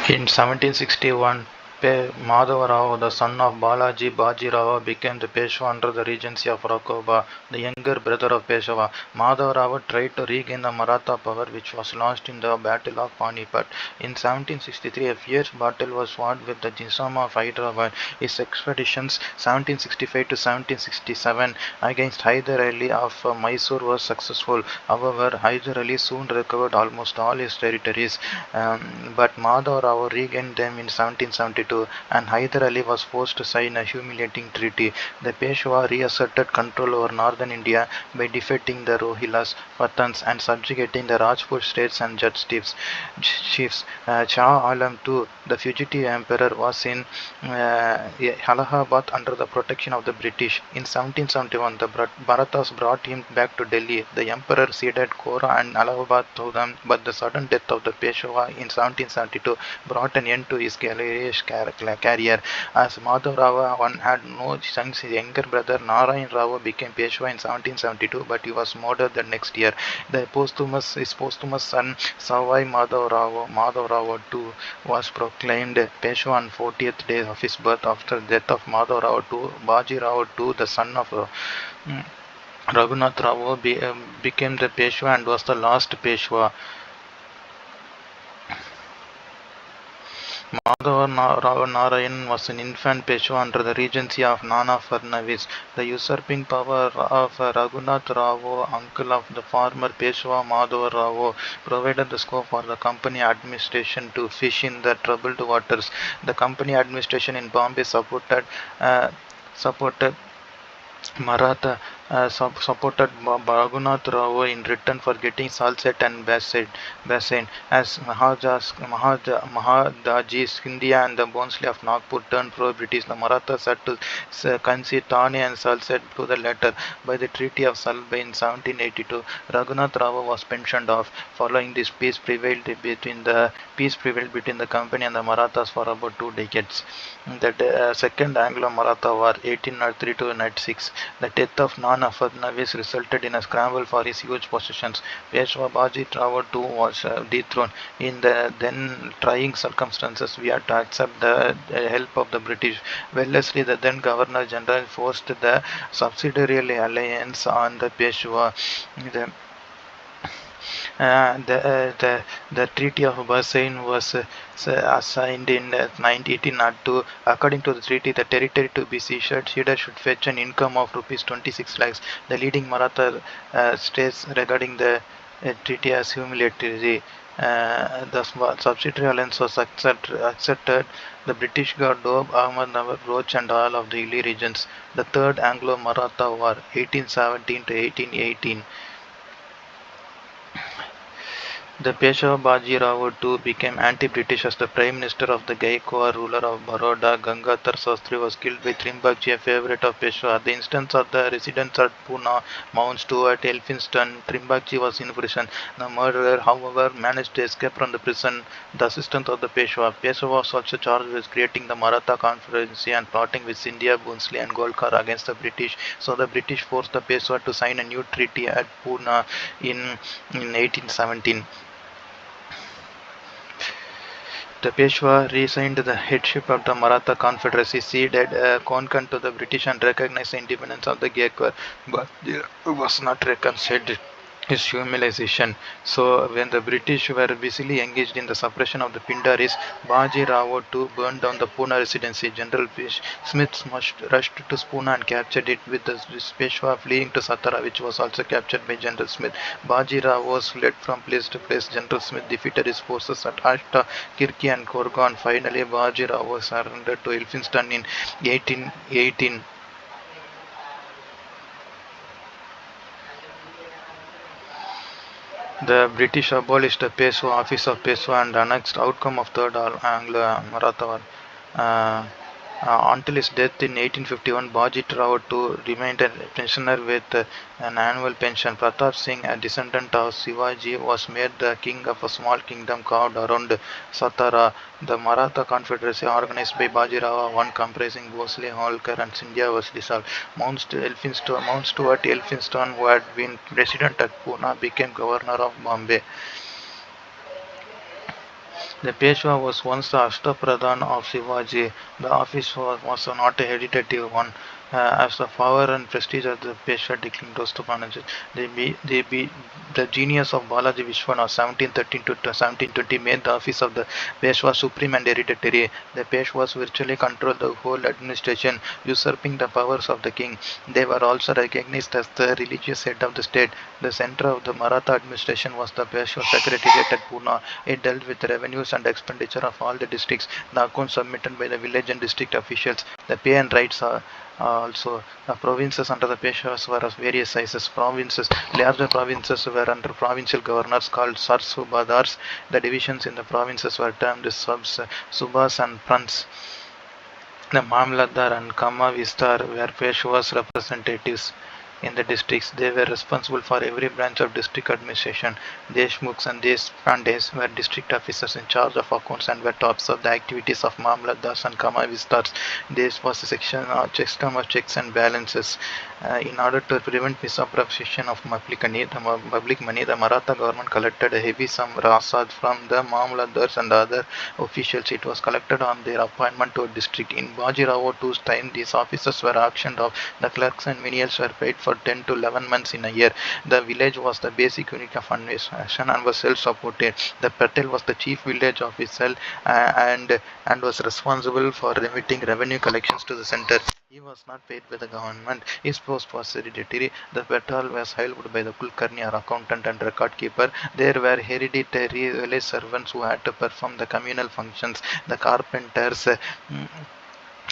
In 1761, Madhava Rao, the son of Balaji Baji Rao, became the Peshwa under the regency of Rakoba, the younger brother of Peshwa. Madhava Rao tried to regain the Maratha power, which was lost in the Battle of Panipat. In 1763, a fierce battle was fought with the Nizam of Hyderabad. His expeditions, 1765 to 1767, against Hyder Ali of Mysore was successful. However, Hyder Ali soon recovered almost all his territories. But Madhav Rao regained them in 1772, and Hyder Ali was forced to sign a humiliating treaty. The Peshwa reasserted control over northern India by defeating the Rohillas, Pathans, and subjugating the Rajput states and Jat chiefs. Shah Alam II, the fugitive emperor, was in Allahabad under the protection of the British. In 1771, the Marathas brought him back to Delhi. The emperor ceded Kora and Allahabad to them, but the sudden death of the Peshwa in 1772 brought an end to his glorious career. As Madhav Rao had no sons, his younger brother Narayan Rao became Peshwa in 1772, but he was murdered the next year. His posthumous son Savai Madhav Rao II, was proclaimed Peshwa on 40th day of his birth. After the death of Madhav Rao II, Baji Rao II, the son of Raghunath Rao, became the Peshwa and was the last Peshwa. Madhava Narayan was an infant Peshwa under the regency of Nana Fadnavis. The usurping power of Raghunath Rao, uncle of the former Peshwa Madhava Rao, provided the scope for the company administration to fish in the troubled waters. The company administration in Bombay supported Maratha supported Raghunath Rao in return for getting Salsette and Bassein, as Mahadaji Scindia and the Wellesley of Nagpur turned pro-British. The Marathas had to concede Thane and Salsette to the latter. By the Treaty of Salbei in 1782, Raghunath Rao was pensioned off. Following this, peace prevailed between the company and the Marathas for about 2 decades. The Second Anglo-Maratha War, 1803 to 96. The death of Nana Fadnavis resulted in a scramble for his huge possessions. Peshwa Baji Rao II was dethroned. In the then trying circumstances, we had to accept the help of the British. Wellesley, the then Governor General, forced the Subsidiary alliance on the Peshwa. The the Treaty of Bassein was signed in 1802. According to the treaty, the territory to be ceded should fetch an income of rupees 26 lakhs. The leading Maratha states regarding the treaty as humiliatory. The subsidiary alliance was accepted. The British got Doab, Ahmednagar, Roch, and all of the hilly regions. The Third Anglo-Maratha War, 1817 to 1818. The Peshwa Baji Rao II became anti-British as the Prime Minister of the Gaikwar ruler of Baroda. Gangadhar Sastri was killed by Trimbakji, a favourite of Peshwa. At the instance of the residents at Pune, Mount Stuart, Elphinstone, Trimbakji was in prison. The murderer, however, managed to escape from the prison. The assistant of the Peshwa. Peshwa was also charged with creating the Maratha Confederacy and plotting with Scindia, Wellesley and Golkar against the British. So the British forced the Peshwa to sign a new treaty at Pune in 1817. The Peshwa resigned the headship of the Maratha Confederacy, ceded Konkan to the British and recognized the independence of the Gaikwar, but it was not reconciled. His humiliation. So, when the British were busily engaged in the suppression of the Pindaris, Baji Rao II burned down the Pune residency. General Smith rushed to Pune and captured it, with the Peshwa fleeing to Satara, which was also captured by General Smith. Baji Rao fled from place to place. General Smith defeated his forces at Ashta, Kirki, and Korgan. Finally, Baji Rao surrendered to Elphinstone in 1818. The British abolished the Peshwa office of Peshwa and annexed outcome of Third Anglo-Maratha War. Uh, until his death in 1851, Baji Rao II remained a pensioner with an annual pension. Pratap Singh, a descendant of Shivaji, was made the king of a small kingdom carved around Satara. The Maratha Confederacy, organized by Baji Rao, one comprising Wellesley, Holkar, and Scindia, was dissolved. Mount Stuart Elphinstone, who had been resident at Pune, became governor of Bombay. The Peshwa was once the Ashtapradhan of Shivaji. The office was not a hereditary one. As the power and prestige of the Peshwa declined to Balaji, the genius of Balaji Vishwanath 1713 to 1720 made the office of the Peshwa supreme and hereditary. The Peshwas virtually controlled the whole administration, usurping the powers of the king. They were also recognized as the religious head of the state. The center of the Maratha administration was the Peshwa Secretariat at Pune. It dealt with revenues and expenditure of all the districts. The accounts submitted by the village and district officials. The pay and rights are also the provinces under the Peshwas were of various sizes. Larger provinces were under provincial governors called Subadars. The divisions in the provinces were termed Subas and Prants. The Mamlatdar and Kama Vistar were Peshwas representatives in the districts. They were responsible for every branch of district administration. Deshmukhs and Deshpandes were district officers in charge of accounts and were to observe the activities of Mamlatdars and Kama Vistars. This was a section of checks and balances. In order to prevent misappropriation of public money, the Maratha government collected a heavy sum rasad from the Mamlatdars and other officials. It was collected on their appointment to a district. In Baji Rao II's time, these officers were auctioned off. The clerks and menials were paid for 10 to 11 months in a year. The village was the basic unit of administration and was self-supported. The Patel was the chief village official and was responsible for remitting revenue collections to the center. He was not paid by the government. His post was hereditary. The Patel was held by the Kulkarni or accountant and record keeper. There were hereditary village servants who had to perform the communal functions. The carpenters,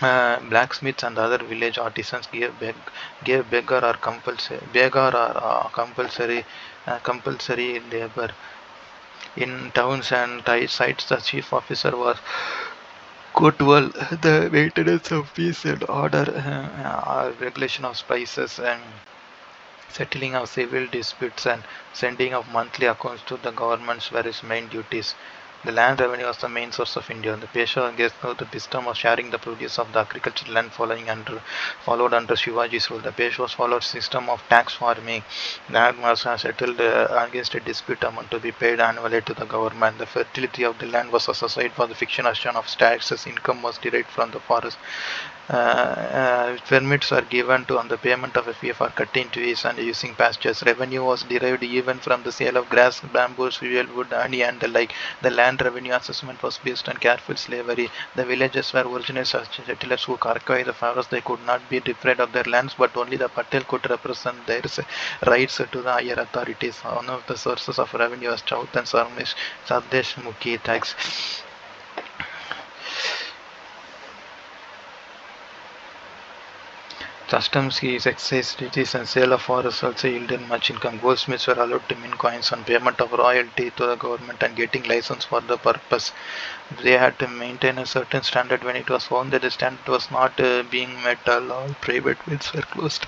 blacksmiths and other village artisans gave compulsory labor. In towns and sites, the chief officer was Kotwal. The maintenance of peace and order, regulation of spices, and settling of civil disputes and sending of monthly accounts to the governments were his main duties. The land revenue was the main source of India. The Peshwa gave the wisdom of sharing the produce of the agricultural land followed under Shivaji's rule. The Peshwas followed a system of tax farming. Land was settled against a dispute amount to be paid annually to the government. The fertility of the land was associated for the fixation of taxes. Income was derived from the forest. Permits were given to on the payment of a fee for cutting trees and using pastures. Revenue was derived even from the sale of grass, bamboo, fuel wood, honey, and the like. The land revenue assessment was based on careful slavery. The villages were originally settlers who occupied the forest. They could not be deprived of their lands, but only the Patel could represent their rights to the higher authorities. One of the sources of revenue was Chauth and Sardesh Mukhi tax. Customs fees, excise duties, and sale of forests also yielded much income. Goldsmiths were allowed to mint coins on payment of royalty to the government and getting license for the purpose. They had to maintain a certain standard. When it was found that the standard was not being met, all private mints were closed.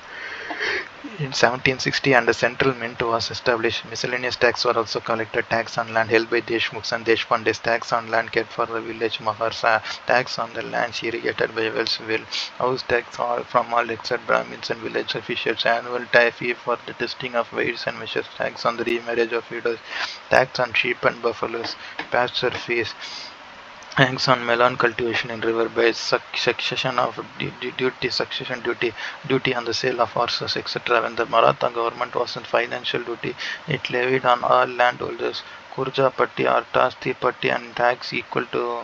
In 1760, and a central mint was established. Miscellaneous tax were also collected. Tax on land held by Deshmukhs and Deshpandes, tax on land kept for the village Maharsa, tax on the lands irrigated by wells, house tax from all except Brahmins and village officials, annual fee for the testing of weights and measures, tax on the remarriage of widows, tax on sheep and buffaloes, pasture fees, hangs on melon cultivation in river beds, succession duty on the sale of horses, etc. When the Maratha government was in financial duty, it levied on all landholders Kurja Patti or Tasti Patti and tax equal to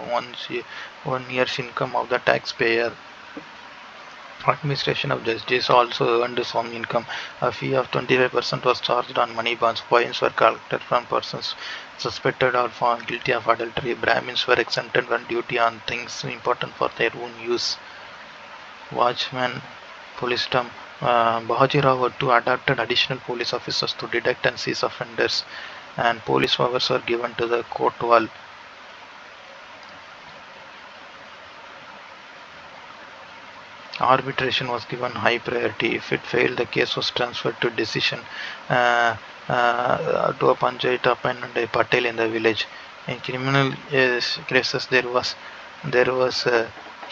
1 year's income of the taxpayer. Administration of justice also earned some income. A fee of 25% was charged on money bonds. Fines were collected from persons suspected or found guilty of adultery. Brahmins were exempted from duty on things important for their own use. Watchmen, police term. Baji Rao II adopted additional police officers to detect and seize offenders, and police powers were given to the Kotwal. Arbitration was given high priority. If it failed, the case was transferred to decision to a panchayat appointed by Patel in the village. In criminal cases, there was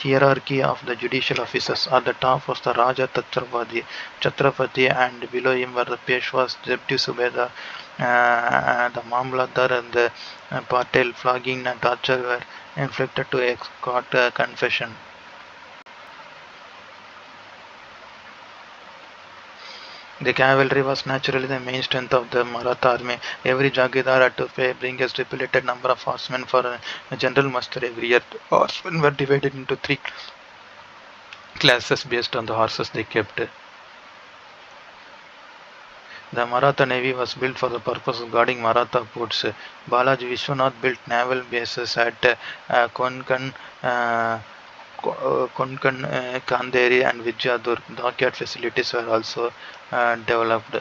hierarchy of the judicial officers. At the top was the Raja Chhatrapati, and below him were the Peshwas, Deputy Subedar, the Mamlatdar, and the Patel. Flogging and torture were inflicted to escort confession. The cavalry was naturally the main strength of the Maratha army. Every Jagidar had to bring a stipulated number of horsemen for a general muster every year. Horsemen were divided into three classes based on the horses they kept. The Maratha navy was built for the purpose of guarding Maratha ports. Balaji Vishwanath built naval bases at Konkan, Kanderi, and Vijayadurg. Dockyard facilities were also developed.